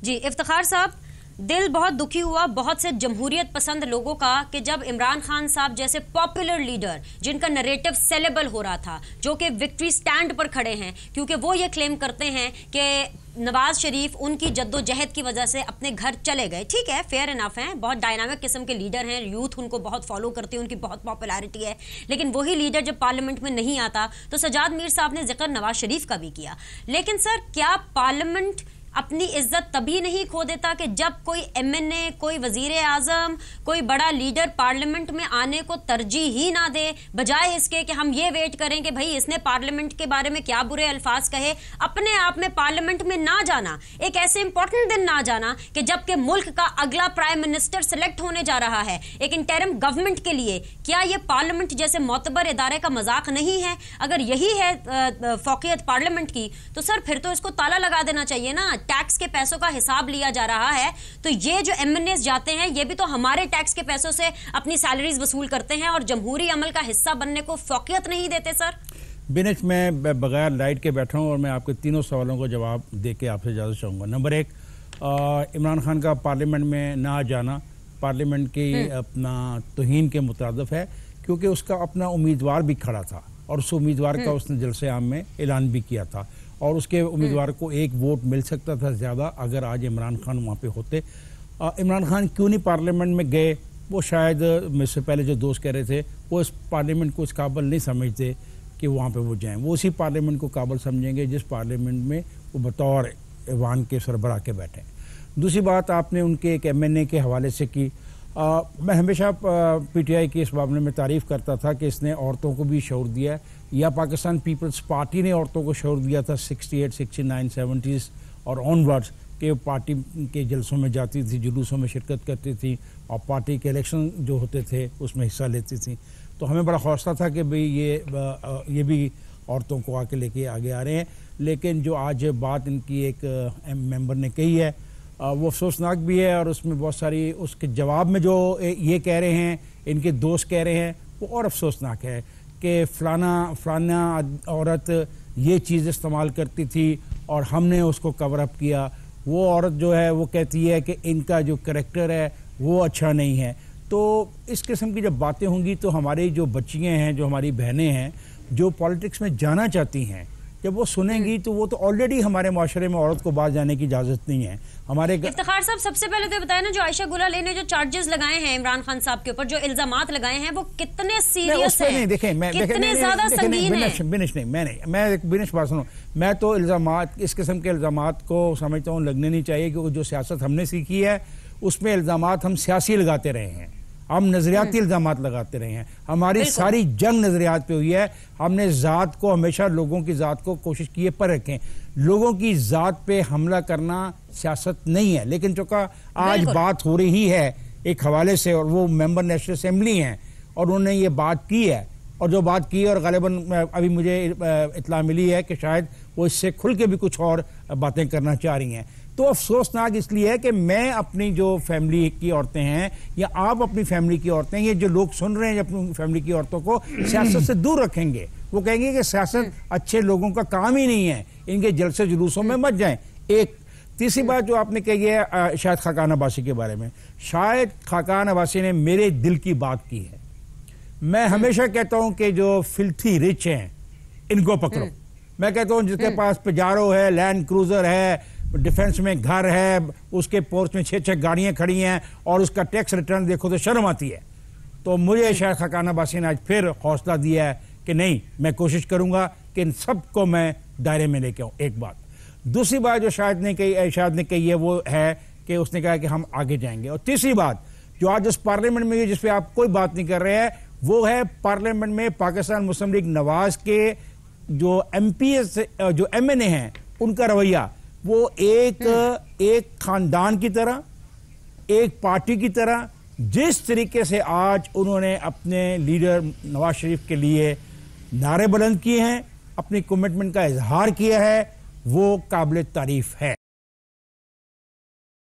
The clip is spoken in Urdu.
جی افتخار صاحب، دل بہت دکھی ہوا بہت سے جمہوریت پسند لوگوں کا کہ جب عمران خان صاحب جیسے پاپولر لیڈر جن کا نریٹو سیلیبل ہو رہا تھا، جو کہ وکٹری سٹینڈ پر کھڑے ہیں کیونکہ وہ یہ کلیم کرتے ہیں کہ نواز شریف ان کی جد و جہد کی وجہ سے اپنے گھر چلے گئے. ٹھیک ہے، فیئر انف ہیں، بہت ڈائنامک قسم کے لیڈر ہیں، یوتھ ان کو بہت فالو کرتی ہے، ان کی بہت پاپولیرٹی ہے. لیکن وہی لیڈر جب پارلیمنٹ میں نہیں آتا تو سجاد میر صاحب نے ذکر نواز شریف کا بھی کیا. لیکن سر، کیا پارلیمنٹ اپنی عزت تبھی نہیں کھو دیتا کہ جب کوئی ایم این اے، کوئی وزیر اعظم، کوئی بڑا لیڈر پارلیمنٹ میں آنے کو ترجیح ہی نہ دے، بجائے اس کے کہ ہم یہ ویٹ کریں کہ بھئی اس نے پارلیمنٹ کے بارے میں کیا برے الفاظ کہے. اپنے آپ میں پارلیمنٹ میں نہ جانا، ایک ایسے امپورٹنٹ دن نہ جانا کہ جب کہ ملک کا اگلا پرائم منسٹر سلیکٹ ہونے جا رہا ہے ایک انٹرم گورنمنٹ کے لیے، کیا یہ پارلیمنٹ جیسے معتبر ادارے کا مذاق نہیں ہے؟ اگر یہی ہے فوقیت پارلیمنٹ کی تو سر پھر تو اس کو تالا لگا دینا چاہیے نا. ٹیکس کے پیسوں کا حساب لیا جا رہا ہے تو یہ جو ایم این ایز جاتے ہیں یہ بھی تو ہمارے ٹیکس کے پیسوں سے اپنی سیلریز وصول کرتے ہیں اور جمہوری عمل کا حصہ بننے کو فوقیت نہیں دیتے. سر بینچ میں بغیر لائٹ کے بیٹھا ہوں اور میں آپ کے تینوں سوالوں کو جواب دے کے آپ سے اجازت چاہوں گا. نمبر ایک، عمران خان کا پارلیمنٹ میں نہ جانا پارلیمنٹ کی اپنا توہین کے مترادف ہے، کیونکہ اس کا اپنا امیدوار بھی کھڑا تھا اور اس امیدوار کا اس نے جلسے عام میں اعلان بھی کیا تھا اور اس کے امیدوار کو ایک ووٹ مل سکتا تھا زیادہ اگر آج عمران خان وہاں پہ ہوتے. عمران خان کیوں نہیں پارلیمنٹ میں گئے؟ وہ شاید مجھ سے پہلے جو دوست کہہ رہے تھے وہ اس پارلیمنٹ کو اس قابل نہیں سمجھتے کہ وہاں پہ وہ جائیں. وہ اسی پارلیمنٹ کو قابل سمجھیں گے جس پارلیمنٹ میں وہ بطور ایوان کے سربراہ کے بیٹھے. دوسری بات آپ نے ان کے ایک ایم این اے کے حوالے سے کی. میں ہمیشہ پی ٹی آئی کی اس معاملے میں تعریف کرتا تھا کہ اس نے عورتوں کو بھی شعور دیا ہے، یا پاکستان پیپلز پارٹی نے عورتوں کو شعور دیا تھا 68 69 70s اور آن ورڈز کہ پارٹی کے جلسوں میں جاتی تھی، جلوسوں میں شرکت کرتی تھی اور پارٹی کے الیکشن جو ہوتے تھے اس میں حصہ لیتی تھی. تو ہمیں بڑا حوصلہ تھا کہ بھئی یہ بھی عورتوں کو آ کے لے کے آگے آ رہے ہیں. لیکن جو آج بات ان کی ایک ممبر نے کہی ہے وہ افسوسناک بھی ہے، اور اس میں بہت ساری اس کے جواب میں جو یہ کہہ رہے ہیں ان کے دوست کہہ رہے ہیں وہ اور افسوسناک ہے کہ فلانا عورت یہ چیز استعمال کرتی تھی اور ہم نے اس کو کور اپ کیا. وہ عورت جو ہے وہ کہتی ہے کہ ان کا جو کریکٹر ہے وہ اچھا نہیں ہے. تو اس قسم کی جب باتیں ہوں گی تو ہماری جو بچیاں ہیں، جو ہماری بہنیں ہیں جو پالیٹکس میں جانا چاہتی ہیں، جب وہ سنیں گی تو وہ تو آلریڈی ہمارے معاشرے میں عورت کو باہر جانے کی اجازت نہیں ہے. ہمارے افتخار صاحب سب سے پہلے تو بتائیں نا، جو عائشہ گل علی نے جو چارجز لگائے ہیں عمران خان صاحب کے اوپر، جو الزامات لگائے ہیں وہ کتنے سیریس ہیں، کتنے زیادہ سنگین ہیں؟ میں ایک بینش بات سنوں، میں تو الزامات، اس قسم کے الزامات کو سمجھتا ہوں لگنے نہیں چاہیے، کیونکہ جو سیاست ہم نے سیکھی ہے اس میں الزامات ہم سیاسی لگاتے رہے ہیں، ہم نظریاتی الزامات لگاتے رہے ہیں. ہماری ساری جنگ نظریات پہ ہوئی ہے. ہم نے ذات کو ہمیشہ، لوگوں کی ذات کو کوشش کیے پر رکھیں. لوگوں کی ذات پہ حملہ کرنا سیاست نہیں ہے. لیکن چونکہ آج بات ہو رہی ہے ایک حوالے سے، اور وہ ممبر نیشنل اسمبلی ہیں اور انہوں نے یہ بات کی ہے، اور جو بات کی ہے اور غالباً ابھی مجھے اطلاع ملی ہے کہ شاید وہ اس سے کھل کے بھی کچھ اور باتیں کرنا چاہ رہی ہیں. تو افسوسناک اس لیے ہے کہ میں اپنی جو فیملی کی عورتیں ہیں یا آپ اپنی فیملی کی عورتیں، یہ جو لوگ سن رہے ہیں اپنی فیملی کی عورتوں کو سیاست سے دور رکھیں گے. وہ کہیں گے کہ سیاست اچھے لوگوں کا کام ہی نہیں ہے، ان کے جلسے جلوسوں میں مت جائیں. ایک تیسری بات جو آپ نے کہی ہے شاہد خاقان عباسی کے بارے میں، شاہد خاقان عباسی نے میرے دل کی بات کی ہے. میں ہمیشہ کہتا ہوں کہ جو فلتھی رچ ہیں ان کو پکڑو. میں کہتا ہوں جس کے پاس پجارو ہے، لینڈ کروزر ہے، ڈیفنس میں گھر ہے، اس کے پورچ میں 6 گاڑیاں کھڑی ہیں اور اس کا ٹیکس ریٹرن دیکھو تو شرم آتی ہے. تو مجھے شاہد خاقان عباسی نے آج پھر حوصلہ دیا ہے کہ نہیں، میں کوشش کروں گا کہ ان سب کو میں دائرے میں لے کے آؤں. ایک بات. دوسری بات جو شاہد نے کہی ہے وہ ہے کہ اس نے کہا کہ ہم آگے جائیں گے. اور تیسری بات جو آج اس پارلیمنٹ میں جس پہ آپ کوئی بات نہیں کر رہے ہیں وہ ہے پارلیمنٹ میں پاکستان مسلم لیگ نواز کے جو ایم پی ایس، جو ایم این اے ہیں، ان کا رویہ وہ ایک خاندان کی طرح، ایک پارٹی کی طرح جس طریقے سے آج انہوں نے اپنے لیڈر نواز شریف کے لیے نعرے بلند کیے ہیں، اپنی کمٹمنٹ کا اظہار کیا ہے، وہ قابل تعریف ہے.